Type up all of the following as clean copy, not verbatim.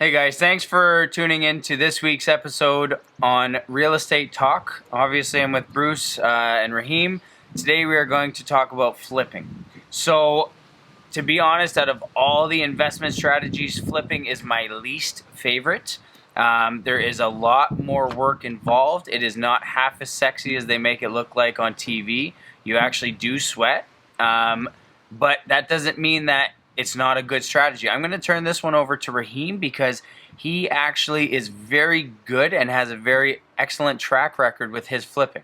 Hey guys, thanks for tuning in to this week's episode on Real Estate Talk. Obviously, I'm with Bruce and Raheem. Today we are going to talk about flipping. So, to be honest, out of all the investment strategies, flipping is my least favorite. There is a lot more work involved. It is not half as sexy as they make it look like on TV. You actually do sweat, but that doesn't mean that it's not a good strategy. I'm going to turn this one over to Raheem because he actually is very good and has a very excellent track record with his flipping.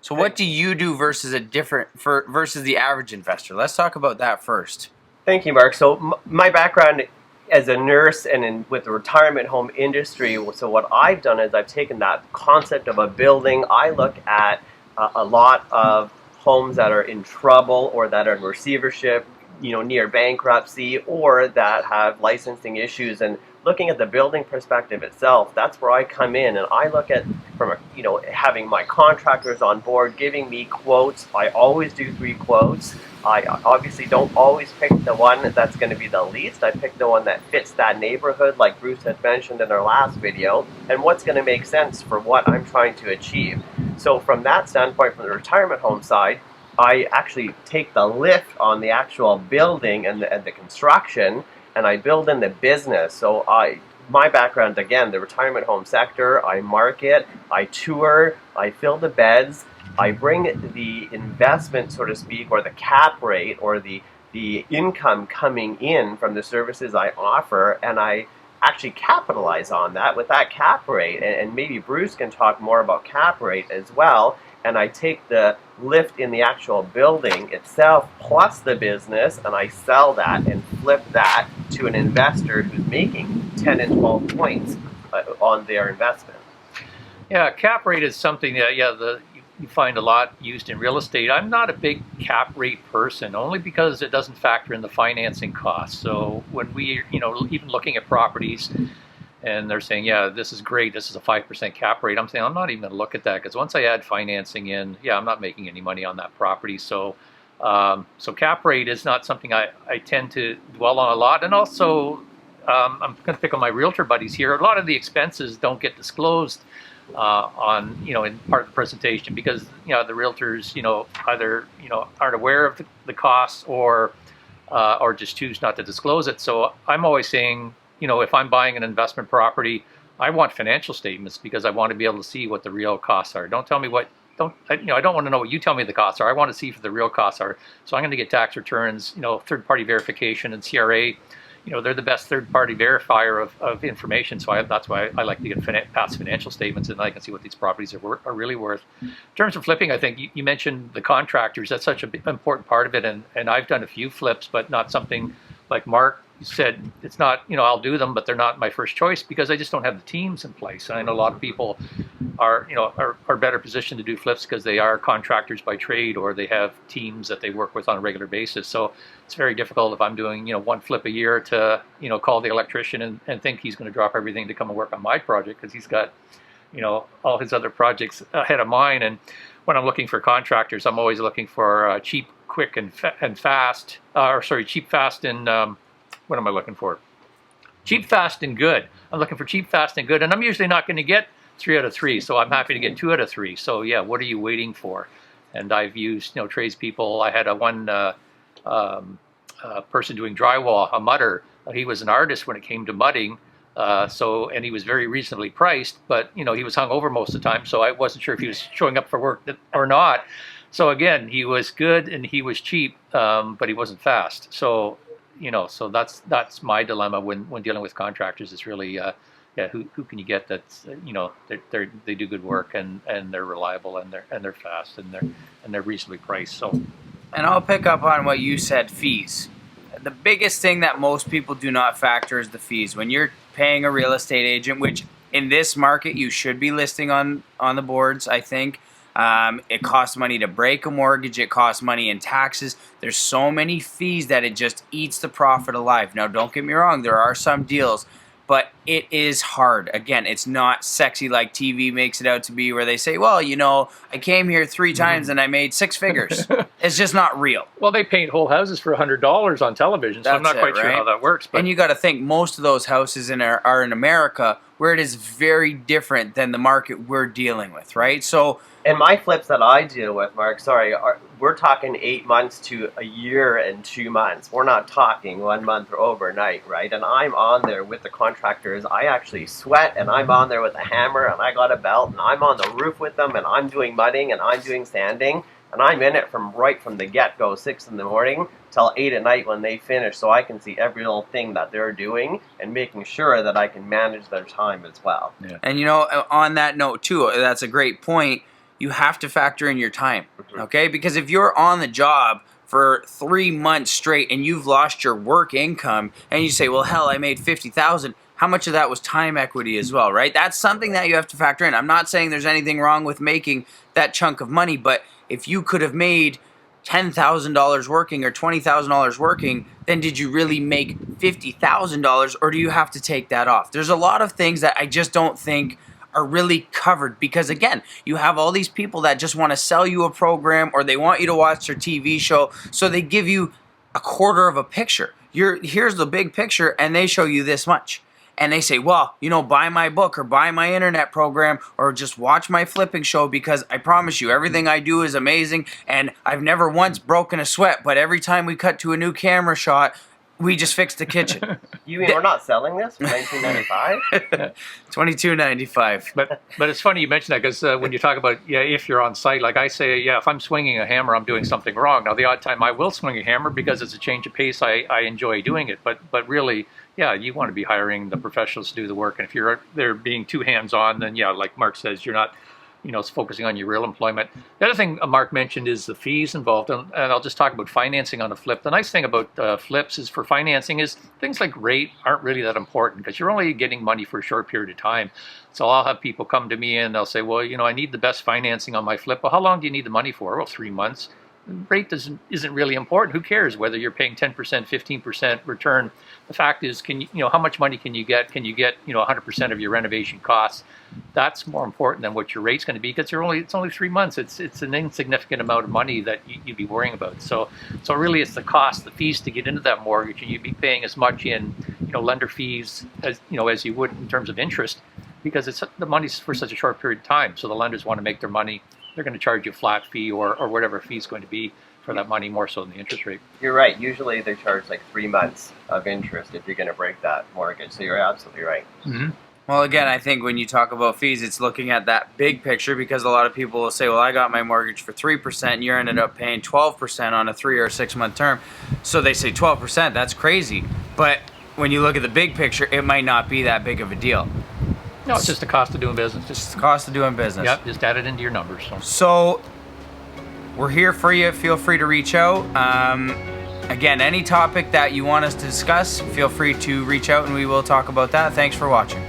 So what do you do versus versus the average investor? Let's talk about that first. Thank you, Mark. So my background as a nurse and with the retirement home industry, so what I've done is I've taken that concept of a building. I look at a lot of homes that are in trouble or that are in receivership, near bankruptcy, or that have licensing issues, and looking at the building perspective itself, that's where I come in and I look at from having my contractors on board giving me quotes. I always do 3 quotes. I obviously don't always pick the one that's going to be the least. I pick the one that fits that neighborhood, like Bruce had mentioned in our last video, and what's going to make sense for what I'm trying to achieve. So from that standpoint, from the retirement home side, I actually take the lift on the actual building and the construction, and I build in the business. So my background, again, the retirement home sector, I market, I tour, I fill the beds, I bring the investment, so to speak, or the cap rate, or the income coming in from the services I offer, and I actually capitalize on that with that cap rate. And maybe Bruce can talk more about cap rate as well. And I take the lift in the actual building itself plus the business, and I sell that and flip that to an investor who's making 10 and 12 points on their investment. Yeah, cap rate is something that you find a lot used in real estate. I'm not a big cap rate person, only because it doesn't factor in the financing costs. So when we, even looking at properties, and they're saying, yeah, this is great, this is a 5% cap rate, I'm saying I'm not even going to look at that, because once I add financing in, I'm not making any money on that property. So so cap rate is not something I tend to dwell on a lot. And also, I'm going to pick on my realtor buddies here. A lot of the expenses don't get disclosed on, in part of the presentation, because, the realtors, either, aren't aware of the costs or just choose not to disclose it. So I'm always saying, if I'm buying an investment property, I want financial statements, because I want to be able to see what the real costs are. Don't tell me I don't want to know what you tell me the costs are. I want to see what the real costs are. So I'm going to get tax returns, third-party verification, and CRA. They're the best third-party verifier of information. So that's why I like to get past financial statements, and I can see what these properties are really worth. In terms of flipping, I think you mentioned the contractors. That's such an important part of it. And I've done a few flips, but not something like Mark said. It's not, I'll do them, but they're not my first choice, because I just don't have the teams in place. And I know a lot of people are better positioned to do flips because they are contractors by trade, or they have teams that they work with on a regular basis. So it's very difficult if I'm doing, one flip a year to, call the electrician and think he's going to drop everything to come and work on my project, because he's got, all his other projects ahead of mine. And when I'm looking for contractors, I'm always looking for cheap, quick, and fast. Cheap, fast, and what am I looking for? Cheap, fast, and good. I'm looking for cheap, fast, and good, and I'm usually not going to get 3 out of 3, so I'm happy to get 2 out of 3. So yeah, what are you waiting for? And I've used, tradespeople. I had one person doing drywall, a mudder. He was an artist when it came to mudding, and he was very reasonably priced, but he was hung over most of the time, so I wasn't sure if he was showing up for work or not. So again, he was good and he was cheap, but he wasn't fast. So so that's my dilemma when dealing with contractors. Is really who can you get that's they do good work and they're reliable and they're fast and they're reasonably priced. So, and I'll pick up on what you said, fees. The biggest thing that most people do not factor is the fees. When you're paying a real estate agent, which in this market you should be listing on the boards, I think. It costs money to break a mortgage. It costs money in taxes. There's so many fees that it just eats the profit alive. Now, don't get me wrong. There are some deals, but it is hard. Again, it's not sexy like TV makes it out to be, where they say, well, I came here 3 times and I made 6 figures. It's just not real. Well, they paint whole houses for $100 on television, so I'm That's not quite it, sure right? how that works. But And you got to think most of those houses are in America, where it is very different than the market we're dealing with, right? So, And my flips that I deal with, Mark, we're talking 8 months to a year and 2 months. We're not talking 1 month or overnight, right? And I'm on there with the contractors. I actually sweat, and I'm on there with a hammer, and I got a belt, and I'm on the roof with them, and I'm doing mudding, and I'm doing sanding, and I'm in it from the get-go, 6 in the morning till 8 at night when they finish, so I can see every little thing that they're doing and making sure that I can manage their time as well. yeah. and on that note too, that's a great point. You have to factor in your time, okay? Because if you're on the job for 3 months straight and you've lost your work income, and you say, well, hell, I made $50,000. How much of that was time equity as well, right? That's something that you have to factor in. I'm not saying there's anything wrong with making that chunk of money, but if you could have made $10,000 working or $20,000 working, then did you really make $50,000, or do you have to take that off? There's a lot of things that I just don't think are really covered, because again, you have all these people that just want to sell you a program, or they want you to watch their TV show, so they give you a quarter of a picture. Here's the big picture, and they show you this much. And they say, well, buy my book or buy my internet program or just watch my flipping show, because I promise you everything I do is amazing, and I've never once broken a sweat, but every time we cut to a new camera shot, we just fixed the kitchen. You mean we're not selling this for $19.95? $22.95. But it's funny you mention that, because when you talk about, if you're on site, like I say, if I'm swinging a hammer, I'm doing something wrong. Now, the odd time I will swing a hammer because it's a change of pace. I enjoy doing it. But really, you want to be hiring the professionals to do the work. And if you're there being too hands-on, then, like Mark says, you're not focusing on your real employment. The other thing Mark mentioned is the fees involved, and I'll just talk about financing on a flip. The nice thing about flips is, for financing, is things like rate aren't really that important, because you're only getting money for a short period of time. So I'll have people come to me and they'll say, well, I need the best financing on my flip. Well, how long do you need the money for? Well, 3 months. Rate isn't really important. Who cares whether you're paying 10%, 15% return? The fact is, how much money can you get? Can you get 100% of your renovation costs? That's more important than what your rate's going to be, because it's only 3 months. It's an insignificant amount of money that you'd be worrying about. So really, it's the cost, the fees to get into that mortgage, and you'd be paying as much in lender fees as you would in terms of interest, because the money's for such a short period of time. So the lenders want to make their money. They're going to charge you a flat fee or whatever fee is going to be for that money, more so than the interest rate. You're right. Usually they charge like 3 months of interest if you're going to break that mortgage. So you're absolutely right. Mm-hmm. Well, again, I think when you talk about fees, it's looking at that big picture, because a lot of people will say, well, I got my mortgage for 3%, and you ended up paying 12% on a 3 or 6 month term. So they say 12%, that's crazy. But when you look at the big picture, it might not be that big of a deal. No, it's just the cost of doing business. It's the cost of doing business. Yep, just add it into your numbers. So we're here for you. Feel free to reach out. Again, any topic that you want us to discuss, feel free to reach out and we will talk about that. Thanks for watching.